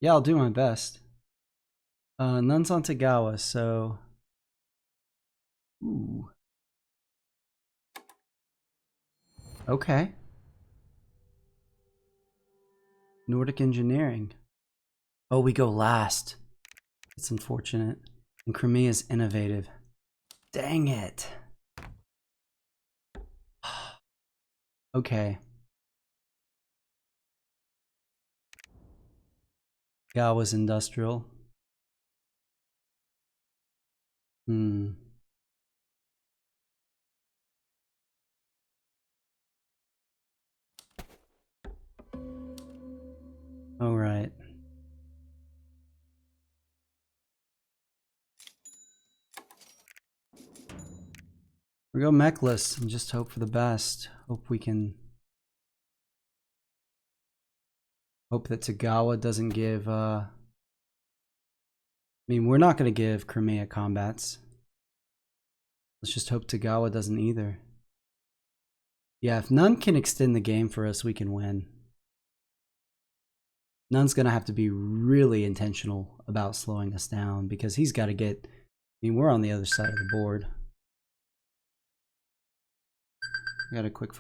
Yeah, I'll do my best. None's on Togawa, so... Ooh. Okay. Nordic engineering. Oh, we go last. It's unfortunate. And Crimea is innovative. Dang it. Okay. Togawa's industrial. Hmm. All right. We go mechless and just hope for the best. Hope we can... Hope that Togawa doesn't give... I mean, we're not going to give Crimea combats. Let's just hope Togawa doesn't either. Yeah, if none can extend the game for us, we can win. None's going to have to be really intentional about slowing us down because he's got to get... I mean, we're on the other side of the board. I got a quick...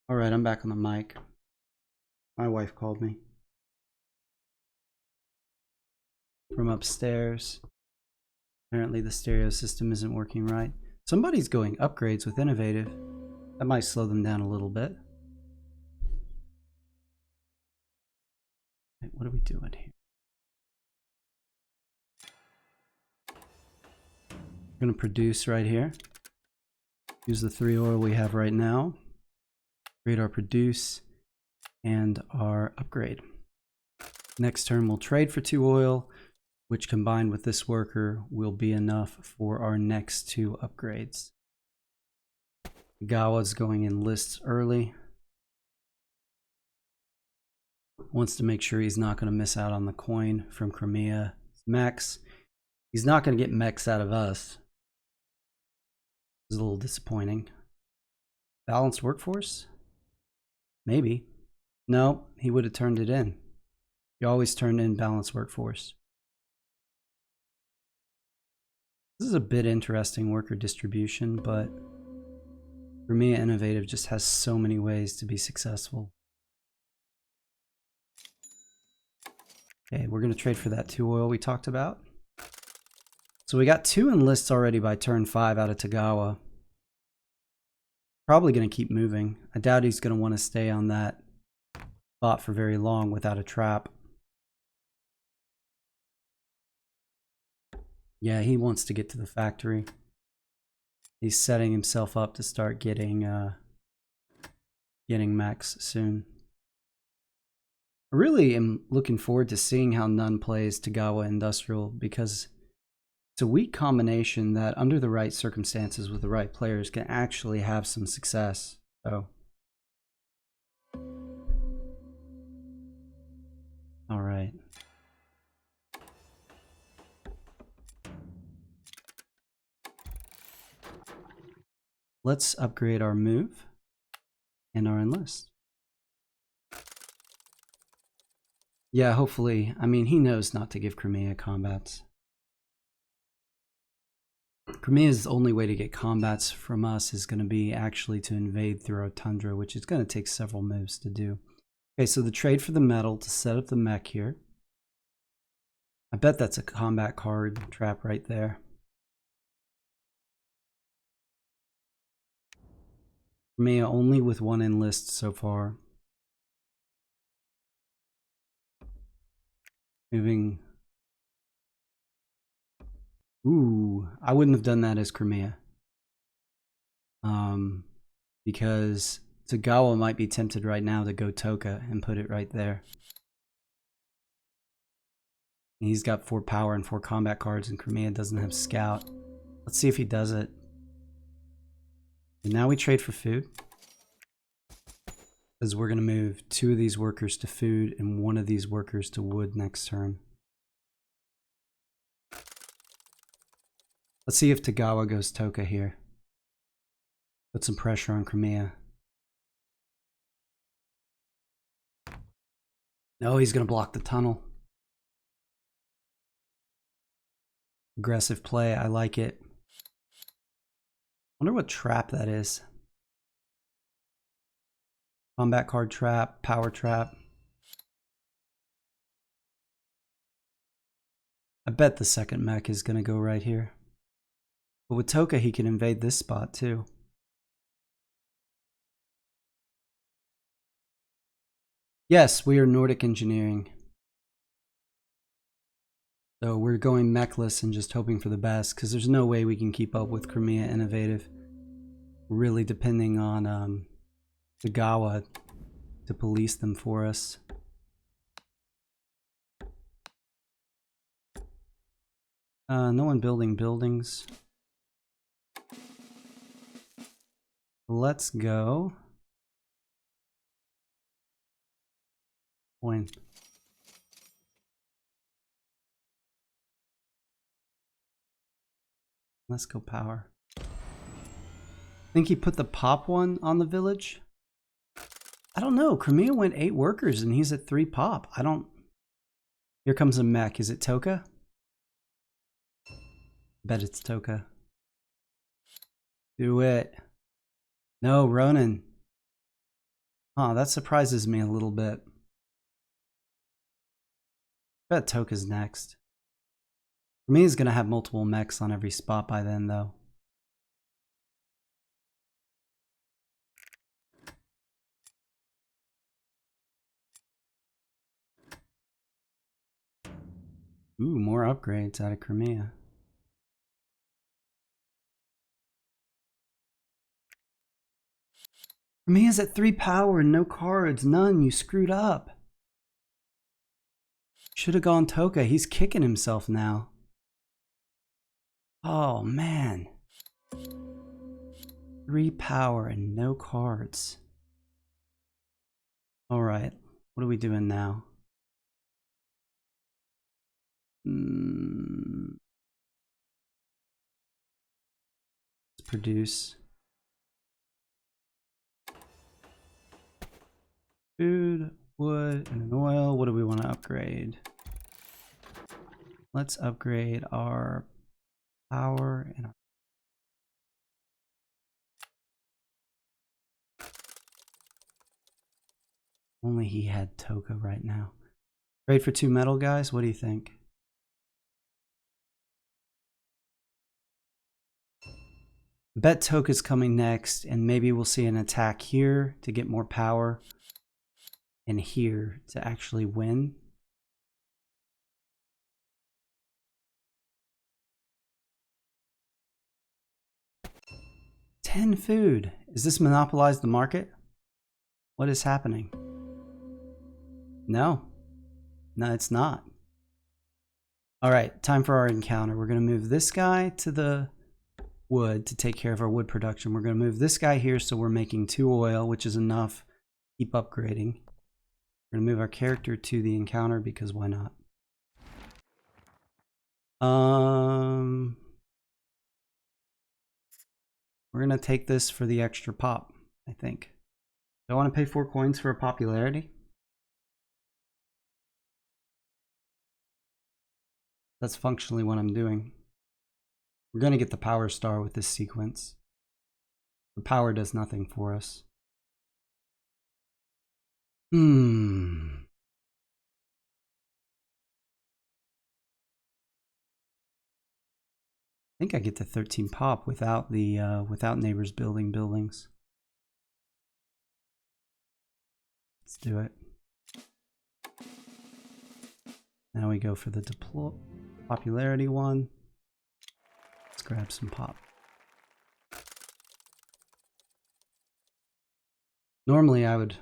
All right, I'm back on the mic. My wife called me from upstairs. Apparently the stereo system isn't working right. Somebody's going upgrades with innovative. That might slow them down a little bit. Wait, what are we doing here? We're going to produce right here. Use the 3 oil we have right now. Create our produce and our upgrade. Next turn we'll trade for 2 oil, which combined with this worker will be enough for our next 2 upgrades. Gawa's going in lists early. Wants to make sure he's not going to miss out on the coin from Crimea. Mechs. He's not going to get mechs out of us. It's a little disappointing. Balanced workforce? Maybe. No, he would have turned it in. He always turned in balanced workforce. This is a bit interesting worker distribution, but Crimea Innovative just has so many ways to be successful. Okay, we're going to trade for that 2 oil we talked about. So we got 2 enlists already by turn 5 out of Togawa. Probably going to keep moving. I doubt he's going to want to stay on that spot for very long without a trap. Yeah, he wants to get to the factory. He's setting himself up to start getting mechs soon. I really am looking forward to seeing how None plays Togawa Industrial because it's a weak combination that under the right circumstances with the right players can actually have some success. So, all right. Let's upgrade our move and our enlist. Yeah, hopefully. I mean, he knows not to give Crimea combats. Crimea's only way to get combats from us is going to be actually to invade through our tundra, which is going to take several moves to do. Okay, so the trade for the metal to set up the mech here. I bet that's a combat card trap right there. Crimea only with one enlist so far. Moving. Ooh, I wouldn't have done that as Crimea. Because Togawa might be tempted right now to go Toka and put it right there. And he's got 4 power and 4 combat cards, and Crimea doesn't have scout. Let's see if he does it. And now we trade for food. Because we're going to move 2 of these workers to food and 1 of these workers to wood next turn. Let's see if Togawa goes Toka here. Put some pressure on Crimea. No, he's going to block the tunnel. Aggressive play. I like it. Wonder what trap that is. Combat card trap, power trap. I bet the second mech is going to go right here. But with Toka, he can invade this spot too. Yes, we are Nordic engineering. So we're going mechless and just hoping for the best, because there's no way we can keep up with Crimea Innovative. Really depending on Togawa to police them for us. No one building buildings. Let's go. Point. Let's go power. I think he put the pop one on the village. I don't know. Crimea went 8 workers and he's at 3 pop. I don't. Here comes a mech. Is it Toka? Bet it's Toka. Do it. No, Ronin. Huh, that surprises me a little bit. Bet Toka's next. Crimea's gonna have multiple mechs on every spot by then, though. Ooh, more upgrades out of Crimea. Crimea's at 3 power and no cards. None. You screwed up. Should have gone Toka. He's kicking himself now. Oh, man. 3 power and no cards. Alright. What are we doing now? Let's produce. Food, wood, and an oil. What do we want to upgrade? Let's upgrade our power and our... Only he had Toka right now. Trade for 2 metal, guys. What do you think? Bet Toka's coming next, and maybe we'll see an attack here to get more power, and here to actually win. $10 food. Is this monopolize the market? What is happening? No. No, it's not. All right, time for our encounter. We're going to move this guy to the wood to take care of our wood production. We're going to move this guy here so we're making 2 oil, which is enough. Keep upgrading. We're going to move our character to the encounter because why not? We're going to take this for the extra pop, I think. Do I want to pay 4 coins for a popularity? That's functionally what I'm doing. We're going to get the power star with this sequence. The power does nothing for us. I think I get the 13 pop without the without neighbors building buildings. Let's do it. Now we go for the popularity one. Let's grab some pop. Normally I would,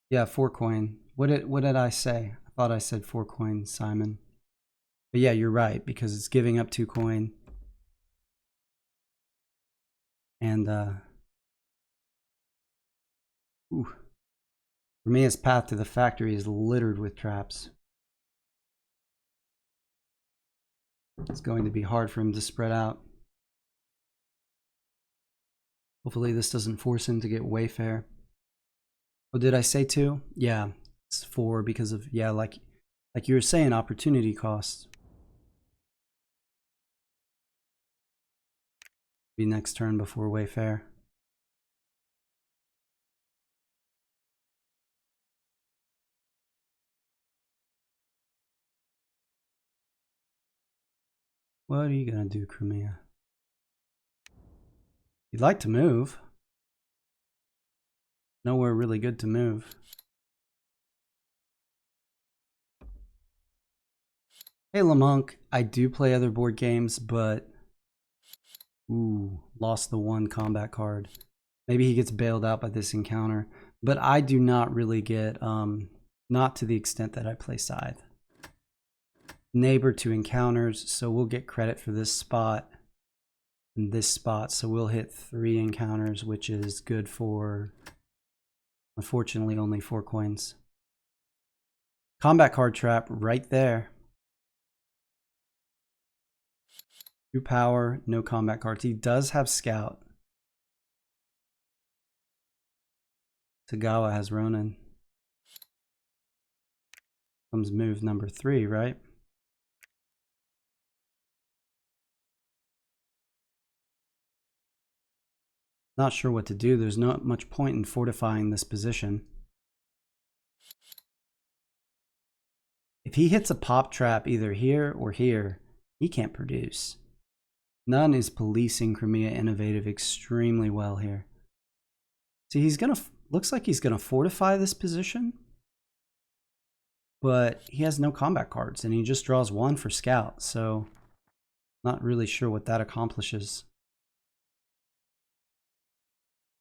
yeah, 4 coin. What did I say? I thought I said 4 coin, Simon. But yeah, you're right, because it's giving up 2 coin. And Crimea's path to the factory is littered with traps. It's going to be hard for him to spread out. Hopefully this doesn't force him to get Wayfair. Oh, did I say 2? Yeah, it's 4 because of, yeah, like you were saying, opportunity costs. Be next turn before Wayfair. What are you gonna do, Crimea? You'd like to move. Nowhere really good to move. Hey, Lamonk, I do play other board games, but ooh, lost the 1 combat card. Maybe he gets bailed out by this encounter, but I do not really get, not to the extent that I play Scythe. Neighbor to encounters, so we'll get credit for this spot and this spot, so we'll hit 3 encounters, which is good for, unfortunately, only 4 coins. Combat card trap right there. 2 power, no combat cards. He does have scout. Togawa has Ronin. Comes move number 3, right? Not sure what to do. There's not much point in fortifying this position. If he hits a pop trap either here or here, he can't produce. None is policing Crimea Innovative extremely well here. See, he's gonna, looks like he's gonna fortify this position, but he has no combat cards and he just draws 1 for scout, so not really sure what that accomplishes.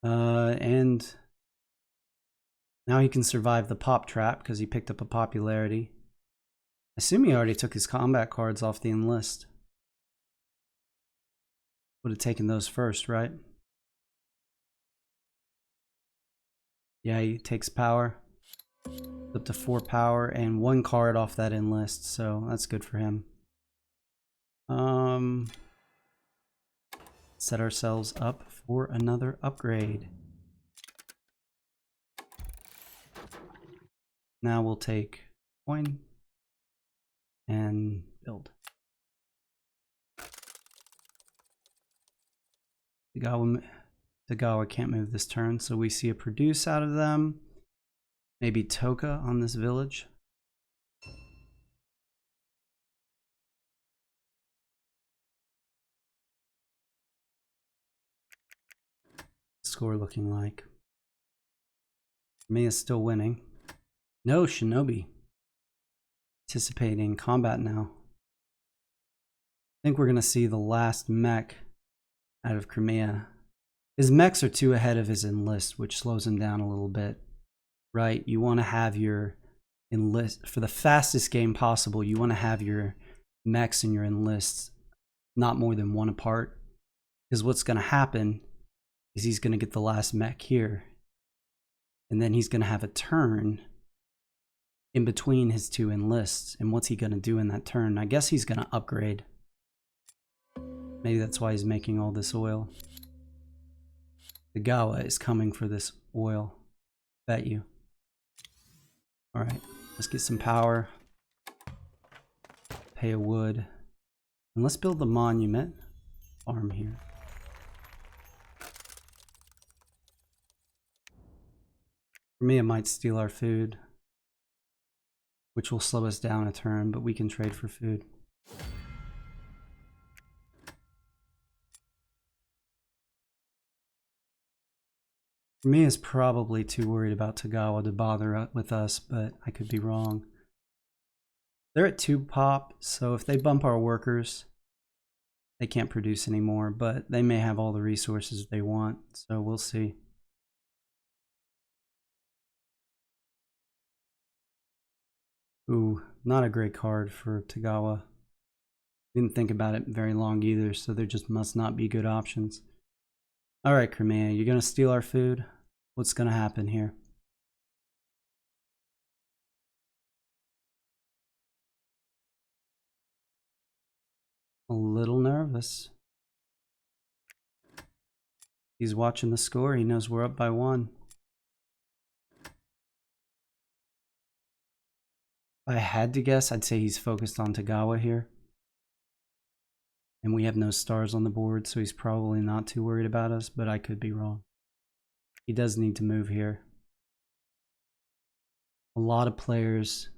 And now he can survive the pop trap because he picked up a popularity. I assume he already took his combat cards off the enlist. Would have taken those first, right? Yeah, he takes power. Up to 4 power and 1 card off that enlist, so that's good for him. Set ourselves up for another upgrade. Now we'll take coin and build. Togawa can't move this turn, so we see a produce out of them. Maybe Toka on this village. Score looking like. May is still winning. No Shinobi. Anticipating combat now. I think we're going to see the last mech out of Crimea. His mechs are 2 ahead of his enlist, which slows him down a little bit. Right? You want to have your enlist, for the fastest game possible, you want to have your mechs and your enlists not more than 1 apart. Because what's going to happen is he's going to get the last mech here. And then he's going to have a turn in between his 2 enlists. And what's he going to do in that turn? I guess he's going to upgrade. Maybe that's why he's making all this oil. Togawa is coming for this oil. Bet you. Alright, let's get some power. Pay a wood. And let's build the monument farm here. Crimea might steal our food, which will slow us down a turn, but we can trade for food. Crimea is probably too worried about Togawa to bother with us, but I could be wrong. They're at 2 pop, so if they bump our workers, they can't produce anymore, but they may have all the resources they want, so we'll see. Ooh, not a great card for Togawa. Didn't think about it very long either, so there just must not be good options. Alright, Crimea, you're gonna steal our food? What's gonna happen here? A little nervous. He's watching the score. He knows we're up by 1. If I had to guess, I'd say he's focused on Togawa here. And we have no stars on the board, so he's probably not too worried about us, but I could be wrong. He does need to move here. A lot of players,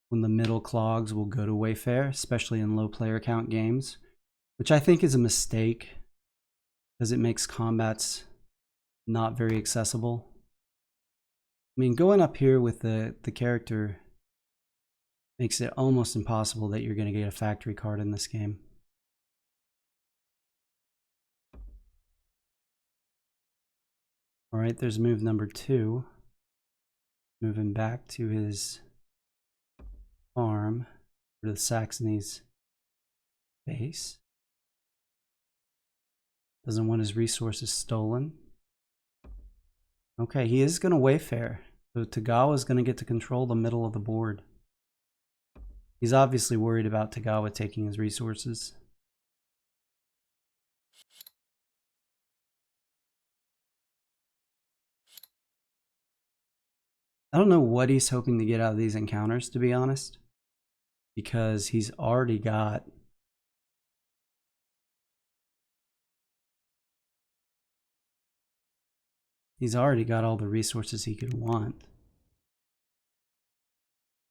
when the middle clogs, will go to Wayfair, especially in low player count games, which I think is a mistake because it makes combats not very accessible. I mean, going up here with the character makes it almost impossible that you're going to get a factory card in this game. All right, there's move number 2. Moving back to his farm, to the Saxony's base. Doesn't want his resources stolen. Okay, he is going to Wayfair. So Togawa is going to get to control the middle of the board. He's obviously worried about Togawa taking his resources. I don't know what he's hoping to get out of these encounters, to be honest. Because he's already got... all the resources he could want.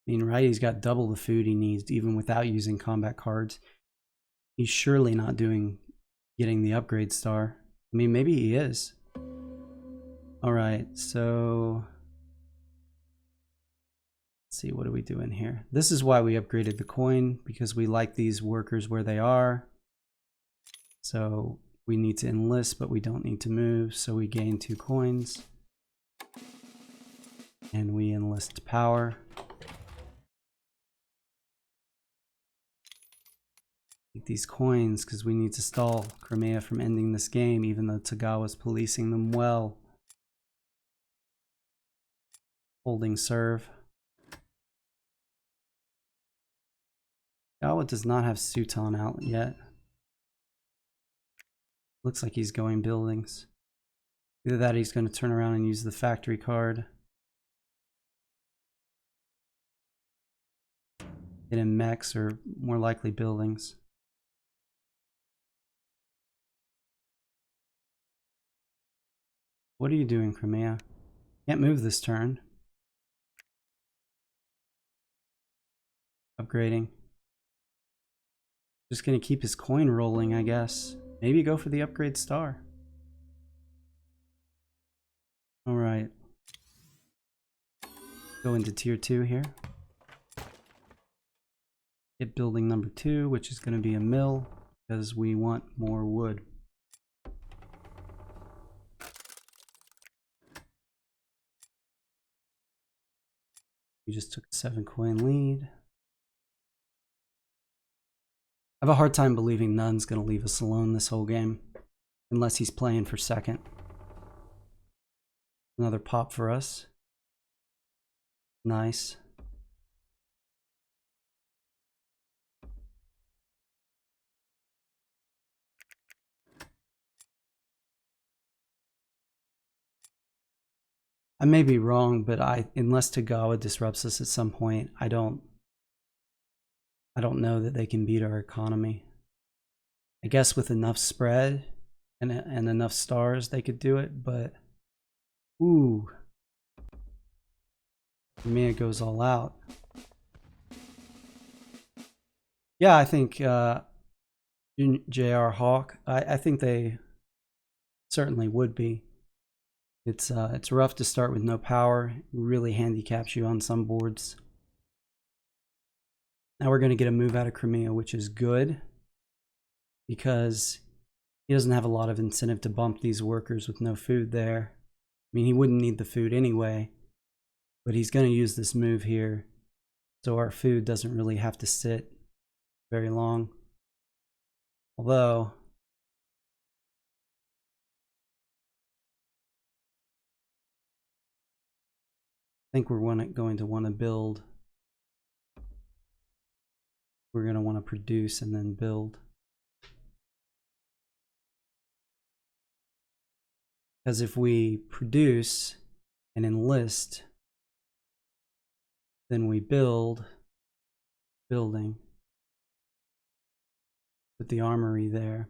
I mean, right, he's got double the food he needs even without using combat cards. He's surely not getting the upgrade star. I mean, maybe he is. Alright, so... let's see, what are we doing here? This is why we upgraded the coin, because we like these workers where they are. So we need to enlist, but we don't need to move, so we gain 2 coins. And we enlist power. Take these coins because we need to stall Crimea from ending this game, even though Togawa's policing them well. Holding serve. Togawa does not have Suton out yet. Looks like he's going buildings. Either that or he's going to turn around and use the factory card. Get in mechs or more likely buildings. What are you doing, Crimea? Can't move this turn. Upgrading. Just gonna keep his coin rolling, I guess. Maybe go for the upgrade star. Alright. Go into tier 2 here. Get building number 2, which is gonna be a mill, because we want more wood. We just took a 7 coin lead. I have a hard time believing Nun's going to leave us alone this whole game. Unless he's playing for second. Another pop for us. Nice. I may be wrong, but unless Togawa disrupts us at some point, I don't know that they can beat our economy. I guess with enough spread and enough stars, they could do it, but ooh, Crimea goes all out. Yeah, I think J.R. Hawk. I think they certainly would be. It's rough to start with no power. It really handicaps you on some boards. Now we're going to get a move out of Crimea, which is good because he doesn't have a lot of incentive to bump these workers with no food there. I mean, he wouldn't need the food anyway, but he's going to use this move here, so our food doesn't really have to sit very long. Although, I think we're going to want to build. We're going to want to produce and then build. Because if we produce and enlist, then we building, put the armory there.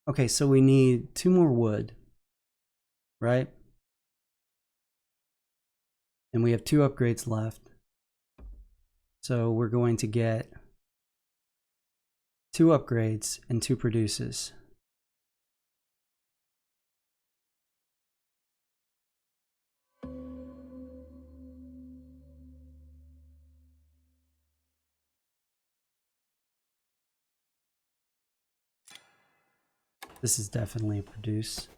Okay, so we need 2 more wood, right? And we have 2 upgrades left. So we're going to get 2 upgrades and 2 produces. This is definitely a produce.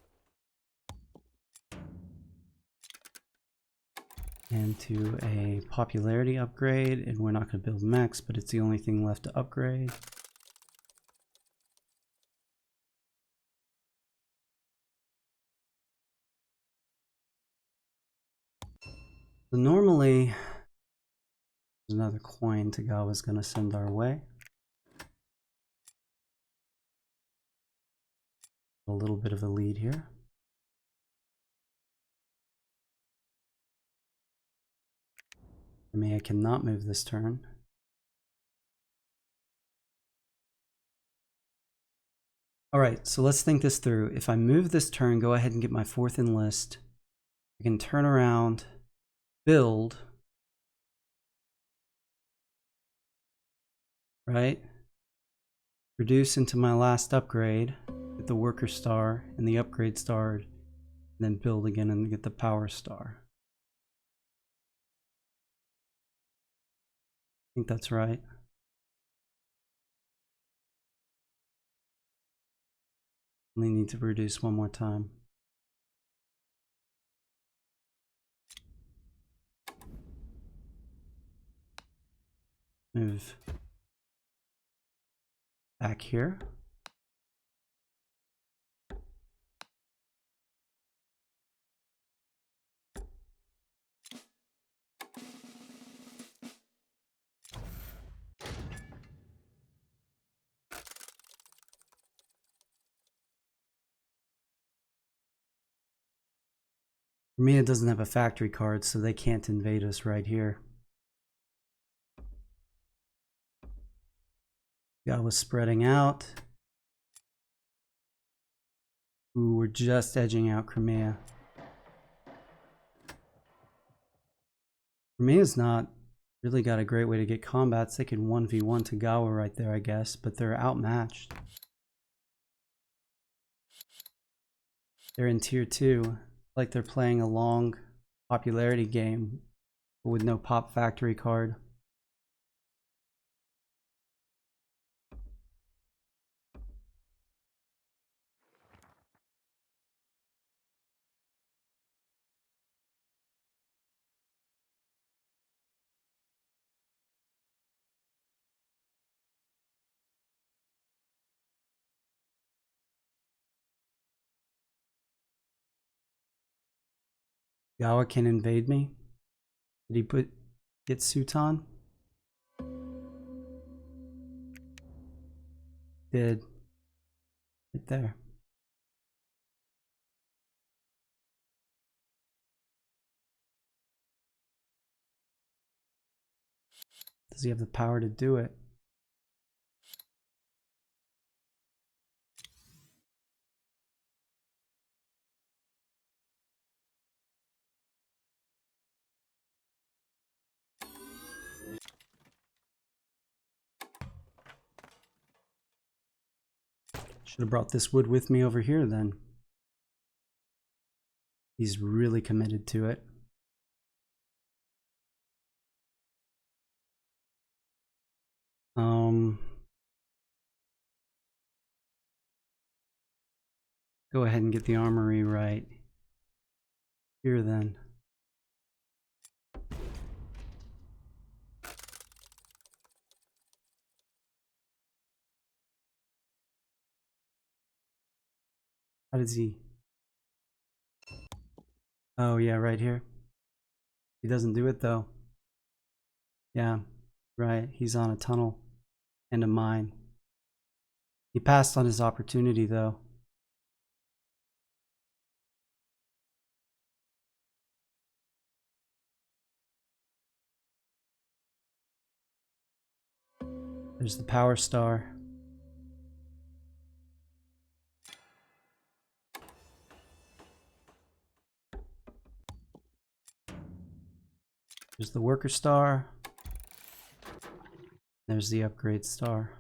And to a popularity upgrade, and we're not going to build mechs, but it's the only thing left to upgrade. So normally, there's another coin Togawa's going to send our way. A little bit of a lead here. Crimea cannot move this turn. All right, so let's think this through. If I move this turn, go ahead and get my 4th enlist. I can turn around, build, right? Reduce into my last upgrade, get the worker star and the upgrade star, and then build again and get the power star. I think that's right. Only need to reduce 1 more time. Move back here. Crimea doesn't have a factory card, so they can't invade us right here. Guy was spreading out. Ooh, we're just edging out Crimea. Crimea's not really got a great way to get combats. They can 1v1 Togawa right there, I guess, but they're outmatched. They're in tier 2. Like they're playing a long popularity game with no pop factory card. Togawa can invade me. Did he get Sutan? Did. Right there. Does he have the power to do it? Should have brought this wood with me over here then. He's really committed to it. Go ahead and get the armory right here then. How does he? Oh yeah, right here. He doesn't do it though. Yeah, right. He's on a tunnel and a mine. He passed on his opportunity though. There's the power star. There's the worker star. There's the upgrade star.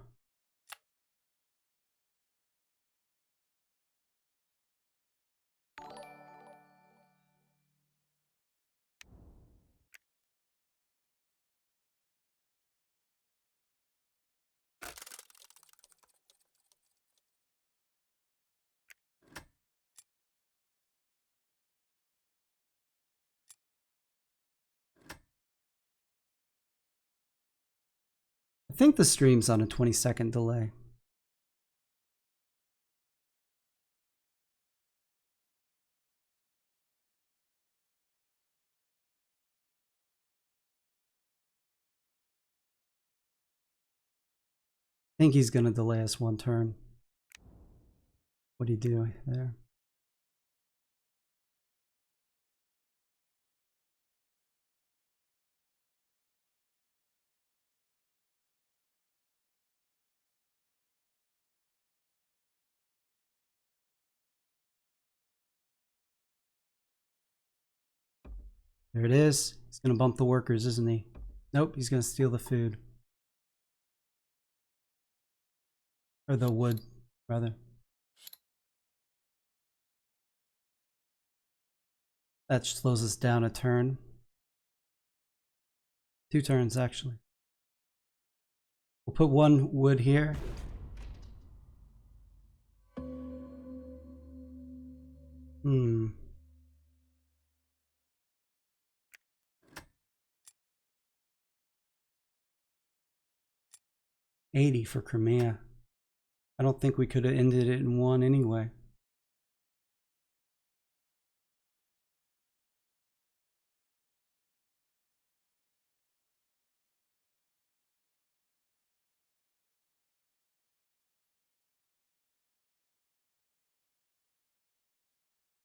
I think the stream's on a 20-second delay. I think he's gonna delay us one turn. What do you do there? There it is. He's gonna bump the workers, isn't he? Nope, he's gonna steal the food. Or the wood, rather. That slows us down a turn. 2 turns, actually. We'll put 1 wood here. Hmm. $80 for Crimea. I don't think we could have ended it in 1 anyway.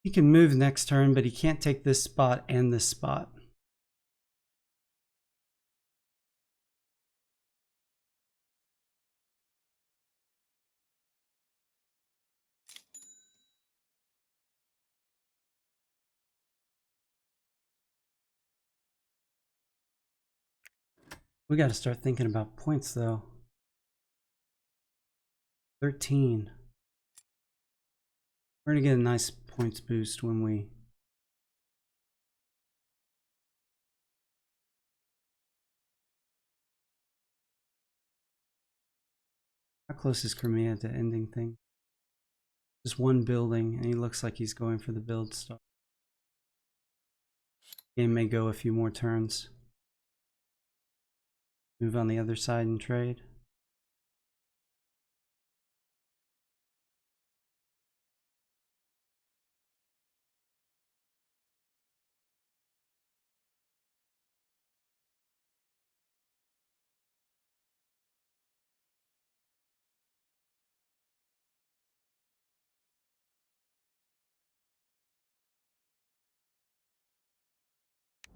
He can move next turn, but he can't take this spot and this spot. We got to start thinking about points, though. 13. We're going to get a nice points boost when we... How close is Crimea to ending thing? Just 1 building, and he looks like he's going for the build start. Game may go a few more turns. Move on the other side and trade.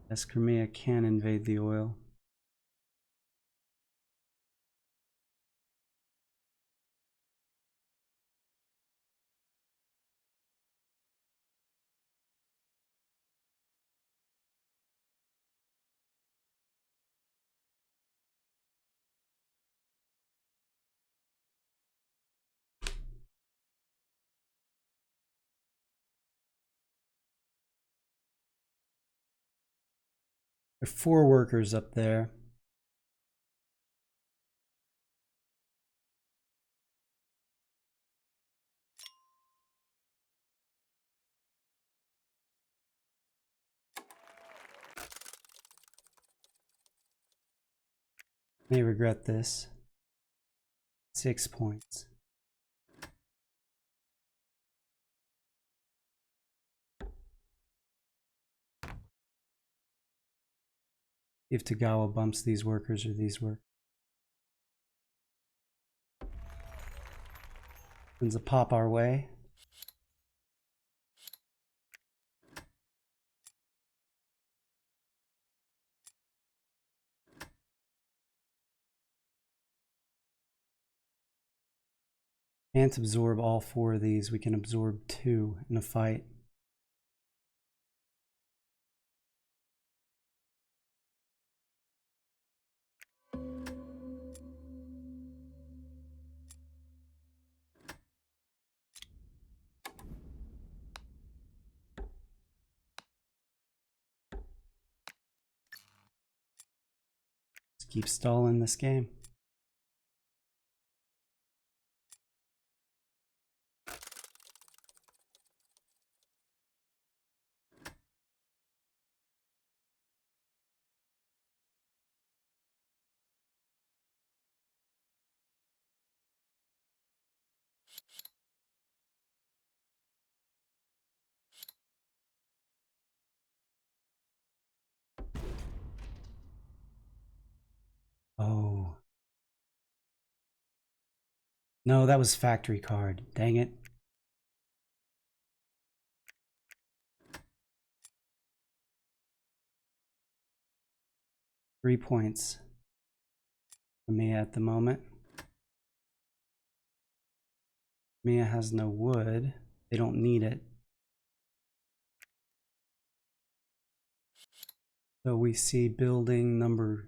Yes, Crimea can invade the oil. There are 4 workers up there. May regret this. 6 points. If Togawa bumps these workers or these workers. Sends a pop our way. Can't absorb all 4 of these. We can absorb 2 in a fight. Just keep stalling this game. Oh. No, that was factory card. Dang it. Three points for me at the moment. Mia has no wood. They don't need it. So we see building number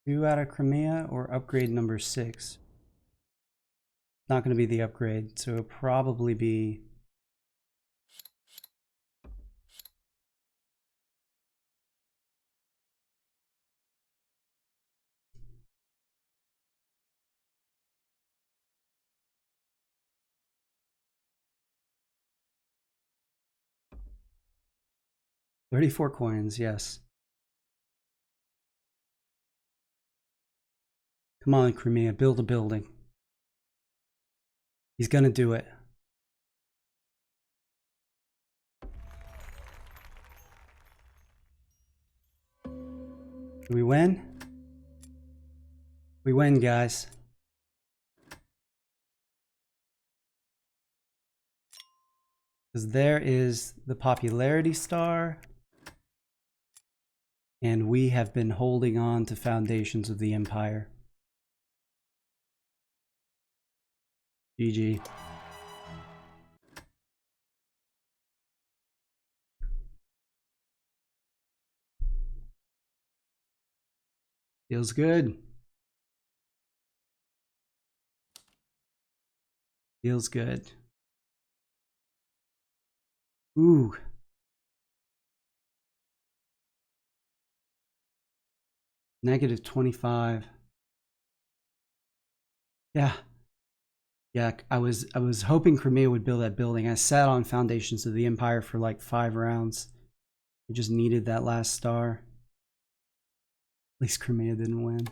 2 out of Crimea or upgrade number 6. Not going to be the upgrade, so it'll probably be $34 coins, yes. Come on, Crimea, build a building. He's gonna do it. Do we win? We win, guys. Because there is the popularity star. And we have been holding on to foundations of the empire. GG. Feels good. Feels good. Ooh. Negative 25. Yeah. Yeah, I was hoping Crimea would build that building. I sat on Foundations of the Empire for like 5 rounds. I just needed that last star. At least Crimea didn't win.